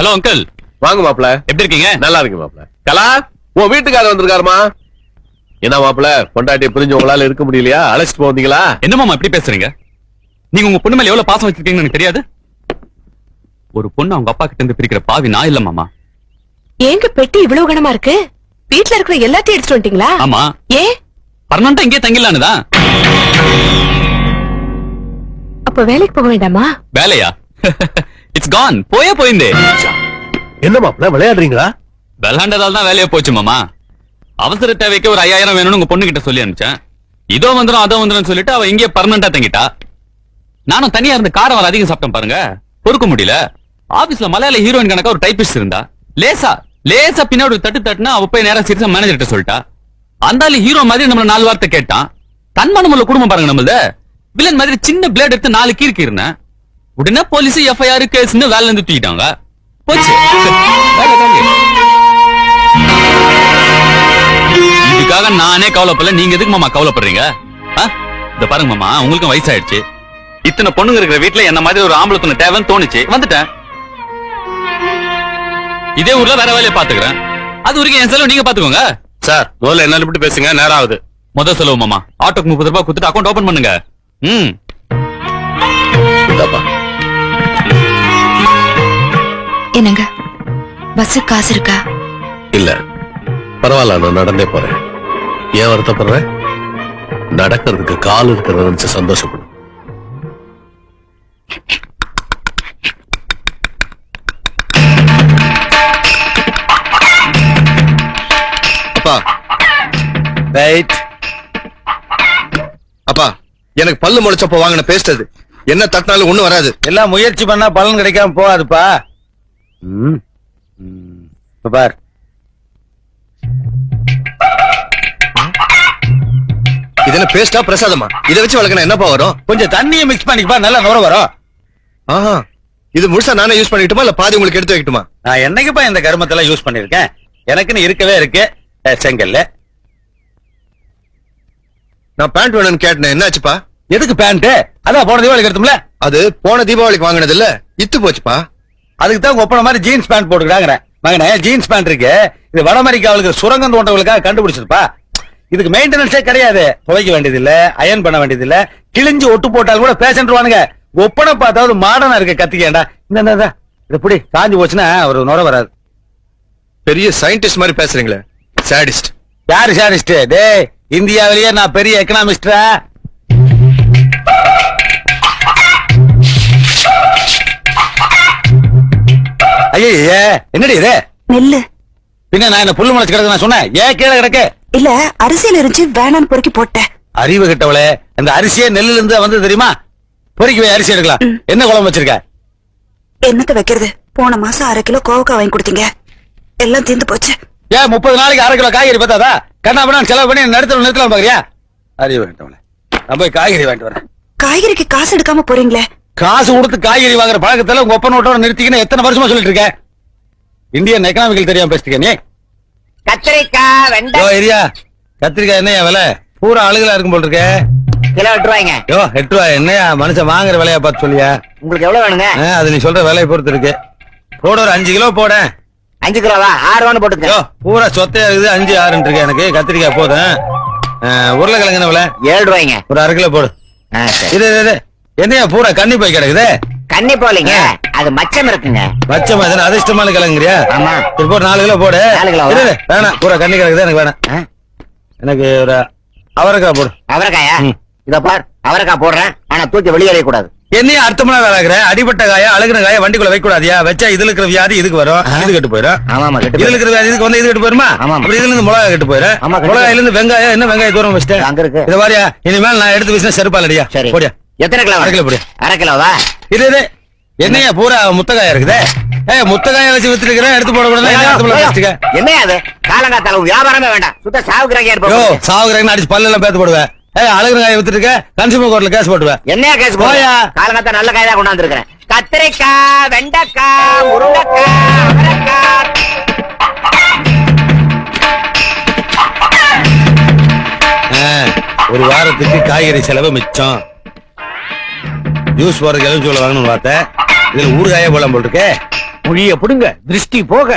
Hello uncle. வாங்க மாப்பிள. எப்படி இருக்கீங்க? நல்லா இருக்கு மாப்பிள. கலா, உன் வீட்டுக்காரர் வந்திருக்காருமா. என்ன மாப்பிள, பொண்டாட்டியை புரிஞ்சு உங்களால இருக்க முடியலையா? அழைச்சிட்டு போவீங்களா? என்ன மாமா இப்படி பேசுறீங்க? நீங்க உங்க பொண்ணு மேல எவ்வளவு பாசம் வச்சிருக்கீங்கன்னு எனக்கு தெரியாது. ஒரு பொண்ணு அவங்க அப்பா கிட்ட இருந்து பிரிக்கிற பாவி நான் இல்ல மாமா. ஏங்க பெட்டி இவ்வளவு கனமா இருக்கு? வீட்டுல இருக்கிற எல்லாத்தையும் எடுத்துட்டு வந்துட்டீங்களா? ஆமா. ஏன் பர்மனண்டா இங்கே தங்கிடலான்னுதான். அப்ப வேலைக்கு போக வேண்டாமா? வேலையா? இட்ஸ் கான். போயிந்தே. என்ன மாப்பிள, விளையாடுறீங்களா? விளையாண்டதால தான் வேலையா போச்சு மாமா. அவசர தேவைக்கு ஒரு 5000 வேணும்னு உங்க பொண்ணு கிட்ட சொல்லி அனுப்பிச்சேன். இதோ வந்துடும் அதோ வந்துடும் சொல்லிட்டு அவ இங்கே பர்மனண்டா தங்கிட்டா. நானும் தனியா இருந்து காரம் அதிகம் சாப்பிட்டேன் பாருங்க. பொறுக்க முடியல. ஆபீஸ்ல மலையாள ஹீரோயின் கணக்கா ஒரு டைபிஸ்ட் இருந்தா. லேசா பின்னாடி தட்டு தட்டுனா அவ போய் நேரம் சீரியஸா மேனேஜர்கிட்ட சொல்லிட்டா. அந்த ஹீரோ மாதிரி நம்மள 4 வார்த்தை கேட்டான். தன்மானமுள்ள குடும்பம் பாருங்க நம்மளது. வில்லன் மாதிரி சின்ன பிளேட் எடுத்து 4 கீர்க்கிருந்தேன். உடனே போலீஸ் எஃப்ஐஆர் கேஸ்ன்னு வேலை இருந்து தூக்கிட்டாங்க. போச்சு. இதுக்காக நானே கவலைப்படல. நீங்க எதுக்கு மாமா கவலைப்படுறீங்க? இத பாருங்க மாமா, உங்களுக்கும் வயசாயிடுச்சு. இத்தனை பொண்ணுங்க இருக்கிற வீட்டுல என்ன மாதிரி ஒரு ஆம்பளை பொண்ணு தேவைன்னு தோணுச்சு, வந்துட்டேன். இதே ஊர்ல வேற வேலையை பாத்துக்கிறேன். அது வரைக்கும் என் செலவு நீங்க பாத்துக்கோங்க. சார், முதல்ல என்ன விட்டு பேசுங்க, நேரம் ஆகுது. முதல் செலவு மாமா, ஆட்டோக்கு 30 ரூபாய் கொடுத்துட்டு அக்கௌண்ட் ஓபன் பண்ணுங்க. என்னங்க பஸ் காசு இருக்கா? இல்ல, பரவாயில்ல, நான் நடந்தே போறேன். ஏன் வருத்தப்படுறேன்? நடக்கிறதுக்கு கால் இருக்கிறத நினைச்சு சந்தோஷப்படும். அப்பா, ரைட். அப்பா, எனக்கு பல்லு முளைச்சப்ப வாங்கின பேஸ்ட் அது. என்ன தட்டினாலும் ஒண்ணும் வராது. எல்லாம் முயற்சி பண்ணா பலன் கிடைக்காம போகாதுப்பா. பார், இது என்ன பேஸ்டா பிரசாதமா? இதை வச்சு வளர்க்கணும் என்னப்பா வரும்? கொஞ்சம் தண்ணியை மிக்ஸ் பண்ணிப்பா, நல்லா நுர வரும். ஆஹா, இது முழுசா நானே யூஸ் பண்ணிட்டுமா இல்ல பாதி உங்களுக்கு எடுத்து வைக்கட்டுமா? நான் என்னைக்குப்பா இந்த கருமத்தெல்லாம் யூஸ் பண்ணிருக்கேன். எனக்குன்னு இருக்கவே இருக்கு செங்கல்ல. நான் பேண்ட் வேணும்னு கேட்டேன், என்னாச்சுப்பா? எதுக்கு பேண்ட்? அதான் போன தீபாவளிக்கு எடுத்தோம்ல. அது போன தீபாவளிக்கு வாங்கினது இல்ல, இத்து போச்சுப்பா. அதுக்கு தான் ஒப்பன மாதிரி ஜீன்ஸ் பேண்ட் போட்டுக்கிறாங்க. மகனே, ஜீன்ஸ் பேண்ட் இருக்கு, இது வட அமெரிக்காவுக்கு சுரங்கம் தோன்றவங்களுக்காக கண்டுபிடிச்சிருப்பா. இதுக்கு மெயின்டெனன்ஸே கிடையாது. துவைக்க வேண்டியது இல்ல, அயன் பண்ண வேண்டியது இல்ல. கிழிஞ்சு ஒட்டு போட்டாலும் கூட பேசன்ட்ருவானுங்க. ஒப்பனை பார்த்தாவது மாடர்னா இருக்க கத்திக்கேண்டா. இந்த இப்படி காஞ்சி போச்சுன்னா ஒரு நுர வராது. பெரிய சயின்டிஸ்ட் மாதிரி பேசுறீங்களே. சாடிஸ்ட். யாரு சாடிஸ்ட்? டே, இந்தியாவிலேயே நான் பெரிய எக்கனாமிஸ்டா. ஐயே, என்னடி இது? நெல்லு. பின்ன நான் என்ன புல்லு முளைச்சு கிடக்கு நான் சொன்னேன்? ஏன் கீழே கிடக்கு? இல்ல, அரிசியில இருந்துச்சு, வேணான்னு பொறுக்கி போட்டேன். அறிவு கிட்டவளே, அந்த அரிசியே நெல்லுல இருந்து வந்து தெரியுமா? பொறுக்கி போய் அரிசி எடுக்கலாம். என்ன குழம்பு வச்சிருக்க? என்னத்த வைக்கிறது? போன மாசம் 1/2 கிலோ கோவக்காய் வாங்கி கொடுத்தீங்க, எல்லாம் தீர்ந்து போச்சு. ஏன் 30 நாளைக்கு 1/2 கிலோ காய்கறி பார்த்தாதா? கண்ணா பண்ணா செலவு பண்ணி நிறுத்தலாம் பாக்குறியா? அறிவு கிட்டவளே, நான் போய் காய்கறி வாங்கிட்டு வரேன். காய்கறிக்கு காசு எடுக்காம போறீங்களே. காசு கொடுத்து காய்கறி வாங்குற பழக்கத்துல உங்க ஒப்பனோட்டோட நிறுத்திக்கின்னு எத்தனை வருஷமா சொல்லிட்டு இருக்க? இந்தியன் எக்கனாமிக்கல் தெரியாம பேசிக்க நீ. கத்திரிக்காய், வெண்டை ஏரியா கத்திரிக்காய் என்னையா விலை? பூரா அழுகலா இருக்கும் போல் இருக்க. கிலோ 8 ரூபாய்ங்க. 8 ரூபாய் என்னையா மனுஷன் வாங்குற விலையா பார்த்து சொல்லியா? உங்களுக்கு எவ்வளவு வேணுங்க? அது நீ சொல்ற விலையை பொறுத்து இருக்கு. போட ஒரு 5 கிலோ போட. 5 கிலோவா? 6 ரூபான்னு போட்டுங்க. பூரா சொத்தையா இருக்குது. 5, 6 இருக்கு எனக்கு. கத்திரிக்காய் போதும். உருளைக்கிழங்கு என்ன விலை? 7 ரூபாய்ங்க. ஒரு 1/2 கிலோ போடு. இது என்னையா பூரா கண்ணி போய் கிடக்குது? கண்ணி போலீங்க, அது மச்சம் இருக்குங்க. மச்சம் அதிர்ஷ்டமான கிழங்குறியா? ஆமா. இப்போ 4 கிலோ போடு. 4 கிலோ வேணாம், பூரா கண்ணி கிடக்குது எனக்கு வேணாம். எனக்கு ஒரு அவரைக்காய் போடு. அவரைக்காயா? இத பார், அவரைக்காய் போடுறேன், ஆனா தூக்கி வெளியே கூடாது. என்னையா அர்த்தமா வேலைக்குற? அடிபட்ட காயா அழுகின காயா வண்டிக்குள்ள வைக்க கூடாதியா? வச்சா இதுல இருக்கிற வியாதி இதுக்கு வரும், இது கெட்டு போயிடும். ஆமா, இதுல இருக்கிற வியாதி இதுக்கு வந்து இது கெட்டு போயிருமா? அப்புறம் இதுல இருந்து மிளகாய் கெட்டு போயிடும். மிளகாயில இருந்து வெங்காயம், என்ன வெங்காயம் தூரம் வச்சுட்டேன் அங்க இருக்கு. இது மாதிரியா? இனிமேல் நான் எடுத்து வீசினா செருப்பாலடியா? போடியா. எத்தனை கிலோ? 1/2 கிலோ போடு. 1/2 கிலோவா? இது என்னையா பூரா முத்தக்காயா இருக்குதே? முத்தக்காய வச்சு வித்து இருக்கிறேன், எடுத்து போட கூடாது. என்ன அது? காலங்காத்தால வியாபாரமே வேண்டாம், சுத்த சாவுக்குறாங்க. சாவுக்குறாங்க அடிச்சு பல்லு எல்லாம் பேத்து போடுவேன். அழகு காய வித்துட்டு இருக்க, கன்சியூமர் கோர்ட்ல கேஸ் போட்டுவேன். என்னையா கேஸ் போயா? காலங்காத்தா நல்ல காய் தான் கொண்டாந்து இருக்கிறேன். கத்திரிக்காய், வெண்டைக்காய், முருங்கைக்காய், அவரைக்காய். ஒரு வாரத்துக்கு காய்கறி செலவு மிச்சம். ஜூஸ் போறதுக்கு எலுமிச்சை வாங்கணும்னு பார்த்தேன். இதுல ஊறுகாயே போலாம் போட்டுருக்கே. மொழிய புடுங்க, திருஷ்டி போக.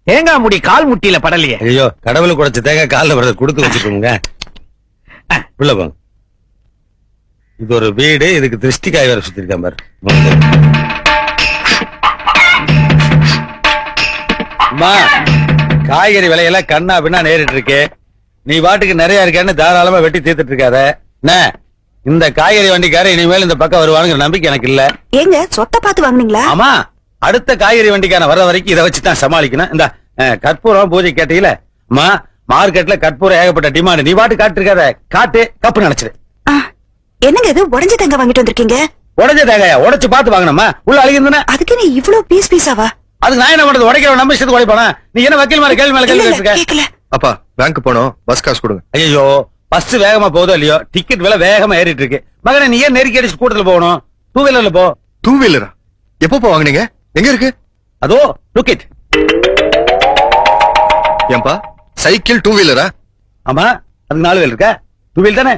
தேங்காய் முடி கால் முட்டியில படலையே. ஐயோ, கடவுளுக்கு உடைச்ச தேங்காய் காலில் வரத கொடுத்து வச்சுக்கோங்க. உள்ள போங்க. இது ஒரு வீடு, இதுக்கு திருஷ்டி காய் வேற சுத்திருக்கான் பாரு. அம்மா, காய்கறி விலையெல்லாம் கண்ணா பின்னா நேரிட்டு இருக்கு. நீ பாட்டுக்கு நிறைய இருக்கேன்னு தாராளமா வெட்டி தீர்த்துட்டு இருக்காத. இந்த காய்கறி வண்டிக்கார இனிமேல் இந்த பக்கம் வருவானுங்கிற நம்பிக்கை எனக்கு இல்ல. ஏங்க சொத்தை பார்த்து வாங்குனீங்களா? ஆமா, அடுத்த காய்கறி வண்டிக்கான வர்ற வரைக்கும் இதை வச்சுதான் சமாளிக்கணும். இந்த கற்பூரம் பூஜை கேட்டீங்கள, அம்மா மார்க்கெட்ல கற்பூரம் ஏகப்பட்ட டிமாண்ட். நீ பாட்டு காட்டு இருக்காத, காட்டு கப்பு நினைச்சிரு. என்னங்க இது உடஞ்ச தேங்காய் வாங்கிட்டு வந்திருக்கீங்க? உடஞ்ச தேங்காயா? உடைச்சு பார்த்து வாங்கணுமா? உள்ள அழுகிருந்தா அதுக்கு நீ இவ்வளவு பீஸ் பீஸாவா? அதுக்கு நான் என்ன பண்றது? உடைக்கிற நம்ம இஷ்டத்துக்கு உடைப்பானா? நீ என்ன வக்கீல் மேல கேள்வி மேல கேள்வி கேட்க? கேக்கல. அப்பா பேங்க் போனோம், பஸ் காசு கொடுங்க. ஐயோ, பஸ் வேகமா போதோ இல்லையோ, டிக்கெட் விலை வேகமா ஏறிட்டு இருக்கு. மகனே, நீ ஏன் நெருக்கி அடிச்சு கூட்டத்துல போகணும்? 2 வீலர்ல போ. 2 வீலரா? எப்பப்பா வாங்குனீங்க? எங்க இருக்கு? அதோ லுக்கிட். ஏன்பா சைக்கிள் 2 வீலரா? ஆமா, அதுக்கு 4 வீலர் இருக்கா? 2 வீல் தானே.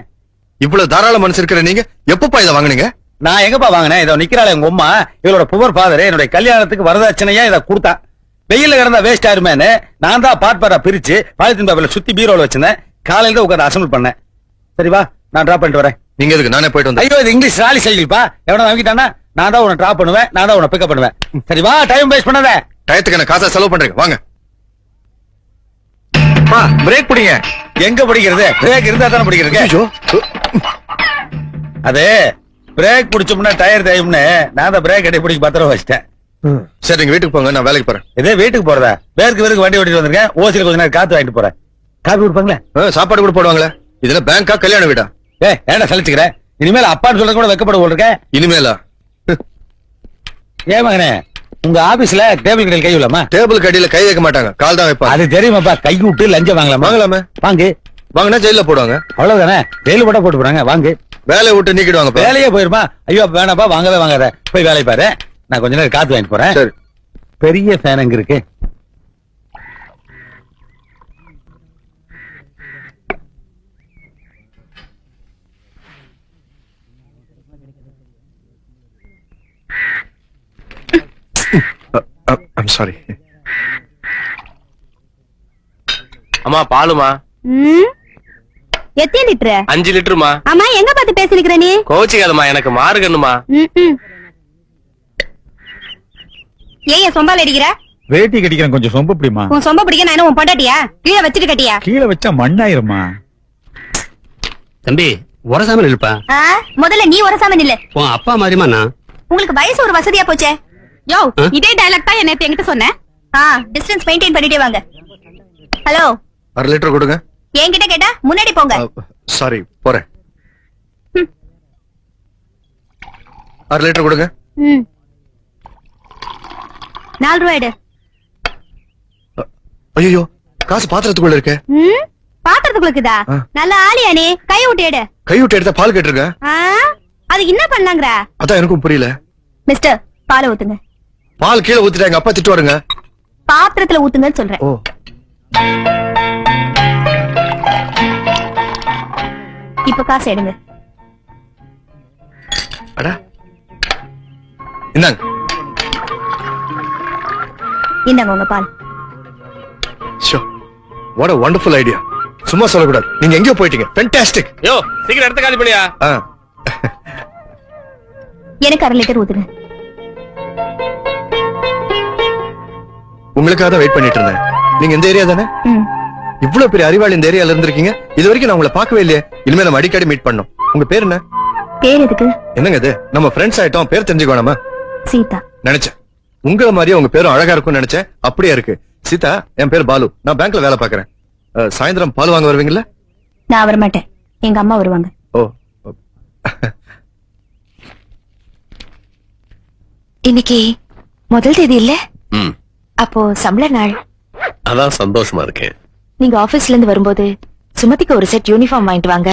இவ்வளவு தாராள மனசு இருக்கிற நீங்க எப்பப்பா இதை வாங்குனீங்க? நான் எங்கப்பா வாங்கினேன்? இதோ நிக்கிறாள் எங்க அம்மா, இவளோட புவர் ஃபாதர் என்னுடைய கல்யாணத்துக்கு வரதட்சணையா இதை கொடுத்தா. வெயில கிடந்தா வேஸ்ட் ஆயிருமேன்னு நான் தான் பாட்பாரா பிரிச்சு பாலித்தீன் பேப்பர்ல சுத்தி பீரோல வச்சிருந்தேன். காலையில தான் உட்கார்ந்து அசம்பிள் பண்ணேன். சரி வா, நான் டிராப் பண்ணிட்டு வரேன். நீங்க எதுக்கு? நானே போயிட்டு வந்தேன். ஐயோ, இது இங்கிலீஷ் ராலி சைக்கிள்ப்பா. எவனா வாங்கிட்டானா நான் தான் உன்னை டிராப் பண்ணுவேன், நான் தான் உன்னை பிக்கப் பண்ணுவேன். சரி வா, டைம் வேஸ்ட் பண்ணாத. டயத்துக்கு என்ன காசா செலவு பண்றீங்க? வாங்க. பிரேக் பிடிங்க. எங்க பிடிக்கிறது? பிரேக் இருந்தா தானே பிடிக்கிறது. அது பிரேக் பிடிச்சோம்னா டயர் தேயும்னு நான் தான் பிரேக் அடி பிடிச்சி பத்திரம் வச்சிட்டேன். சரி, நீங்க வீட்டுக்கு போங்க, நான் வேலைக்கு போறேன். இதே வீட்டுக்கு போறதா? வேருக்கு வண்டி ஓட்டிட்டு வந்திருக்கேன். ஓசில கொஞ்ச நேரம் காத்து வாங்கிட்டு போறேன். காப்பி கொடுப்பாங்களே? சாப்பாடு கூட போடுவாங்களே. இதுல பேங்கா கல்யாண வீடா? ஏன்டா சலிச்சுக்கிறேன்? இனிமேல் அப்பான்னு சொல்ல கூட வெக்கப்பட போல் இருக்கேன். இனிமேலா? ஏன் மகனே, உங்க ஆபீஸ்ல டேபிள் கடையில் கை விடலாமா? டேபிள் கடியில கை வைக்க மாட்டாங்க, கால் தான் வைப்பாங்க. அது தெரியுமாப்பா? கை விட்டு லஞ்சம் வாங்கலாமா? வாங்கலாமே. வாங்கு. வாங்கினா ஜெயில போடுவாங்க. அவ்வளவுதானே, ஜெயில போட்டா போட்டு போறாங்க. வாங்கு. வேலையை விட்டு நீக்கிடுவாங்க. வேலையே போயிருமா? ஐயோ வேணாப்பா, வாங்கவே வாங்காத. போய் வேலை பாரு, நான் கொஞ்ச நேரம் காத்து வாங்கிட்டு போறேன். சரி. பெரிய ஃபேன் அங்க இருக்கு. I'm sorry. அம்மா பாலுமா? எத்தனை லிட்டர்? 5 லிட்டருமா. ஆமா, எங்க பார்த்து பேசிருக்கிற நீ? கோச்சிக்காதம்மா, எனக்கு மாறுகண்ணுமா. ஏன் சொம்பால அடிக்கிற? வேட்டி கட்டிக்கிறேன், கொஞ்சம் சொம்ப பிடிமா? உன் சொம்ப பிடிக்க நான் என்ன உன் பொண்டாட்டியா? கீழே வச்சிட்டு கட்டியா? கீழே வச்சா மண்ணாயிருமா? தம்பி உரசாம நில்லுப்பா. முதல்ல நீ உரசாம நில்லு. உன் அப்பா மாதிரிமா நான். உங்களுக்கு வயசு ஒரு வசதியா போச்சே. யோ, இதே டயலாக் தான் நேத்து என்கிட்ட சொன்னேன். டிஸ்டன்ஸ் மெயின்டைன் பண்ணிட்டே வாங்க. ஹலோ, 1/2 லிட்டர் கொடுங்க. என்கிட்ட கேட்டா முன்னாடி போங்க. சாரி, போறேன். 1/2 லிட்டர் கொடுங்க. 4 ரூபாய் எடு. ஐயோ, காசு பாத்திரத்துக்குள்ள இருக்கு. பாத்திரத்துக்குள்ள இருக்குதா? நல்ல ஆளியா நீ, கை விட்டு எடு. கை விட்டு எடுத்தா பால் கேட்டுருங்க. அது என்ன பண்ணாங்கற? அதான் எனக்கும் புரியல. மிஸ்டர், பாலை ஊத்துங்க. பால் கீழே ஊத்திட்டாங்க, அப்பா திட்டு வருங்க. பாத்திரத்துல ஊத்துங்கன்னு சொல்றேன். ஓ, இப்ப காசு எடுங்க. அடா இந்தாங்க. இந்தாங்க உங்க பால். So, what a wonderful idea. சும்மா சொல்லக்கூடாது, நீங்க எங்கேயோ போயிட்டீங்க. ஃபேண்டாஸ்டிக். யோ, சீக்கிரம் எடுத்து காலி பண்ணியா. எனக்கு 1/2 லிட்டர் ஊத்துங்க. உங்களுக்காக தான் வெயிட் பண்ணிட்டு இருந்தேன். நீங்க இந்த ஏரியா தானே? இவ்வளவு பெரிய அறிவாளி இந்த ஏரியால இருந்திருக்கீங்க. இது வரைக்கும் நான் உங்களை பார்க்கவே இல்லையே. இனிமே நம்ம அடிக்கடி மீட் பண்ணோம். உங்க பேர் என்ன? பேர் எதுக்கு? என்னங்க இது, நம்ம ஃப்ரெண்ட்ஸ் ஆயிட்டோம், பேர் தெரிஞ்சுக்கோணுமா? சீதா. நினைச்சேன் உங்கள மாதிரியே உங்க பேரும் அழகா இருக்கும்னு நினைச்சேன். அப்படியே இருக்கு. சீதா, என் பேர் பாலு. நான் பேங்க்ல வேலை பாக்குறேன். சாயந்தரம் பால் வாங்க வருவீங்களா? நான் வர மாட்டேன், எங்க அம்மா வருவாங்க. ஓ, இன்னைக்கு முதல் தேதி இல்ல? அப்போ சம்பள நாள். அதான் சந்தோஷமா இருக்கேன். நீங்க ஆபீஸ்ல இருந்து வரும்போது சுமதிக்கு ஒரு செட் யூனிஃபார்ம் வாங்கிட்டு வாங்க.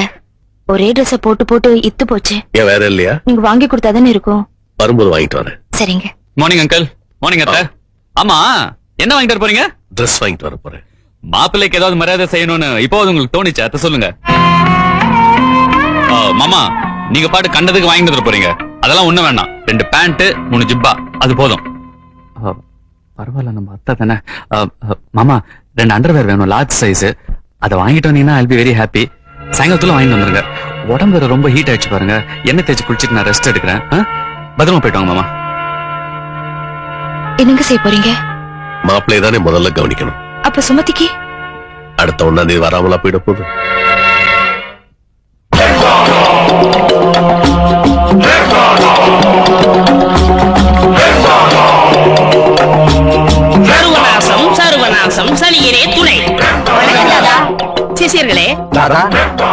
ஒரே ட்ரெஸ் போட்டு போட்டு இத்து போச்சு. ஏன் வேற இல்லையா? நீங்க வாங்கி கொடுத்தாதானே இருக்கும். வரும்போது வாங்கிட்டு வரேன். சரிங்க. Morning uncle. மார்னிங் அத்தை. ஆமா, என்ன வாங்கிட்டு வர போறீங்க? ட்ரெஸ் வாங்கிட்டு வர போறேன். மாப்பிள்ளைக்கு ஏதாவது மரியாதை செய்யணும்னு இப்போ உங்களுக்கு தோணுச்சு, அத்தை சொல்லுங்க. மாமா, நீங்க பாட்டு கண்டதுக்கு வாங்கிட்டு வர போறீங்க. அதெல்லாம் ஒண்ணு வேண்டாம். 2 பேண்ட் 3 ஜிப்பா அது போதும். பரவாயில்ல, நம்ம அத்தை தானே. மாமா 2 அண்டர்வேர் வேணும், லார்ஜ் சைஸ். அதை வாங்கிட்டு வந்தீங்கன்னா I'll be very happy. சாயங்காலத்துல வாங்கிட்டு வந்துருங்க. உடம்பு வேற ரொம்ப ஹீட் ஆயிடுச்சு பாருங்க. எண்ணெய் தேய்ச்சி குளிச்சுட்டு நான் ரெஸ்ட் எடுக்கிறேன். பத்திரமா போயிட்டு வாங்க மாமா. என்னங்க செய்ய போறீங்க? மாப்பிள்ளையை தானே முதல்ல கவனிக்கணும். அப்ப சுமதிக்கு அடுத்த 1ஆம் தேதி வராமலா போயிட போகுது. சர்வநாசம் சர்வநாசம் சனியனே துணை. சிசியர்களே,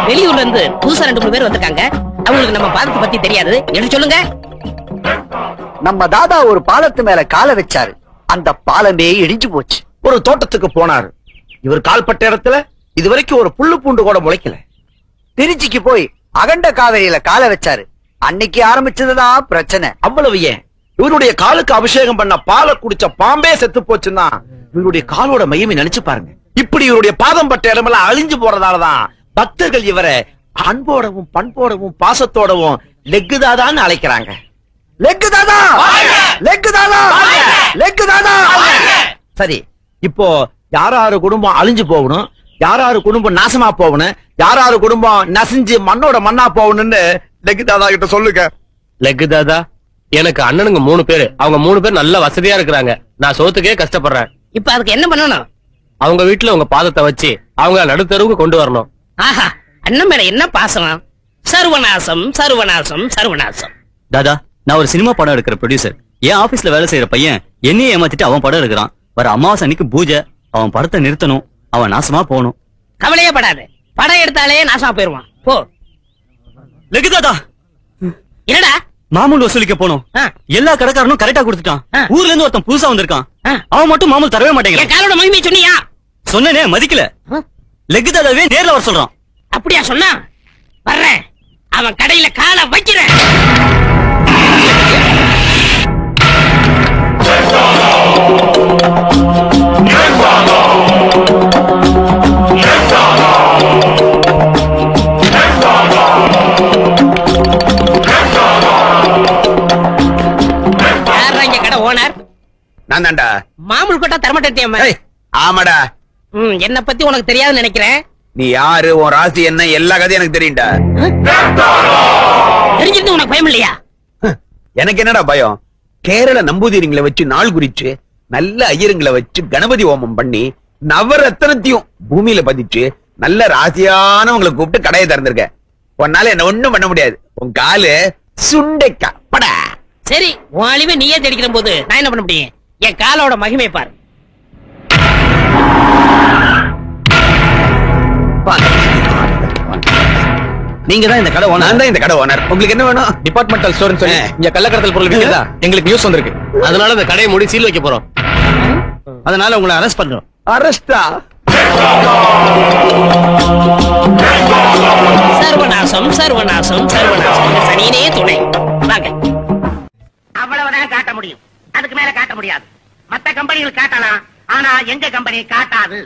வெளியூர்ல இருந்து புதுசா 2-3 பேர் வந்திருக்காங்க. அவங்களுக்கு நம்ம பாதத்தை பத்தி தெரியாது. எடுத்து சொல்லுங்க. நம்ம தாதா ஒரு பாலத்து மேல காலை வச்சாரு. அந்த பாலமே இடிஞ்சு போச்சு. ஒரு தோட்டத்துக்கு போனாரு. இவர் கால்பட்ட இடத்துல இதுவரைக்கும் ஒரு புல்லு பூண்டு கூட முளைக்கல. திருச்சிக்கு போய் அகண்ட காவிரியில காலை வச்சாரு. அன்னைக்கு ஆரம்பிச்சதுதான் பிரச்சனை. அவ்வளவு ஏன், இவருடைய காலுக்கு அபிஷேகம் பண்ண பாலை குடிச்ச பாம்பே செத்து போச்சுன்னா இவருடைய காலோட மையமே நினைச்சு பாருங்க. இப்படி இவருடைய பாதம் பட்ட இடமெல்லாம் அழிஞ்சு போறதாலதான் பக்தர்கள் இவரை அன்போடவும் பண்போடவும் பாசத்தோடவும் லெக்கு தாதான்னு அழைக்கிறாங்க. லெக்கு தாதா, லெக்கு தாதா, லெக்கு தாதா. சரி, இப்போ யாராரு குடும்பம் அழிஞ்சு போகணும், யாராரு குடும்பம் நாசமா போகணும், யாராரு குடும்பம் நசிஞ்சு மண்ணோட மண்ணா போகணும்னு லெக்கு தாதா கிட்ட சொல்லுங்க. லெக்கு தாதா, எனக்கு அண்ணனுங்க 3 பேரு. அவங்க 3 பேர் நல்ல வசதியா இருக்கிறாங்க. நான் சோத்துக்கே கஷ்டப்படுறேன். இப்ப அதுக்கு என்ன பண்ணணும்? அவங்க வீட்டுல உங்க பாதத்தை வச்சு அவங்க நடுத்தருவுக்கு கொண்டு வரணும். ஆஹா, அண்ணன் மேல என்ன பாசனம். சர்வநாசம் சர்வநாசம் சர்வநாசம். தாதா, நான் ஒரு சினிமா படம் எடுக்கிற ப்ரொடியூசர். என் ஆபீஸ்ல வேலை செய்யற பையன் என்னையே ஏமாத்திட்டு அவன் படம் எடுக்கிறான். வர அமாவாசை அன்னைக்கு பூஜை. அவன் படத்தை நிறுத்தணும். அவன் நாசமா போகணும். கவலையே படாது. படம் எடுத்தாலே நாசமா போயிருவான். போ. லெக்கு தாதா, என்னடா மாமூல் வசூலிக்க போனோம். எல்லா கடைக்காரனும் கரெக்டா கொடுத்துட்டான். ஊர்ல இருந்து ஒருத்தன் புதுசா வந்திருக்கான். அவன் மட்டும் மாமூல் தரவே மாட்டேங்கிறான். என் காலோட மகிமையை சொன்னியா? சொன்னனே, மதிக்கல. லெக்கு தாதாவே நேர்ல வர சொல்றான். அப்படியா சொன்னா? வர்றேன். அவன் கடையில காலை வைக்கிறேன். யாரா இங்க கடை ஓனர்? நான் தான்டா. மாமூல் கொட்டா தரமாட்டேன். ஆமாடா. என்ன பத்தி உனக்கு தெரியாதுன்னு நினைக்கிறேன். நீ யாரு, உன் ராசி என்ன, எல்லா கதையும் எனக்கு தெரியும்டா. தெரிஞ்சிருந்து உனக்கு பயம் இல்லையா? எனக்கு என்னடா பயம்? கேரள நம்பூதிரிங்களை வச்சு நாள் குறிச்சு, நல்ல ஐயருங்களை வச்சு கணபதி ஹோமம் பண்ணி நவரத்னத்தையும் பூமியில பதிச்சு நல்ல ராசியானவங்களை கூப்பிட்டு கடையை திறந்திருக்க. உன்னால என்ன ஒண்ணும் பண்ண முடியாது. உன் காலு சுண்டைக்கா படா. சரி, உன் அழிவை நீயே தேடிக்கிற போது நான் என்ன பண்ண முடியும்? என் காலோட மகிமை பாரு. நீங்க தான் இந்த கடை ஓனர். நான் தான் இந்த கடை ஓனர். உங்களுக்கு என்ன வேணும்? டிபார்ட்மெண்டல் ஸ்டோர்னு சொல்லி இங்க கள்ளக்கடத்தல் பொருள் விக்கிறதா எங்களுக்கு நியூஸ் வந்திருக்கு. அதனால இந்த கடையை மூடி சீல் வைக்க போறோம். அதனால உங்களை அரெஸ்ட் பண்றோம். அரஸ்டா? சர்வநாசம் சர்வநாசம் சர்வநாசம் சனியனே துணை. வாங்க. அவ்வளவுதான் காட்ட முடியும். அதுக்கு மேல காட்ட முடியாது. மத்த கம்பெனிகள் காட்டலாம், ஆனா எங்க கம்பெனி காட்டாது.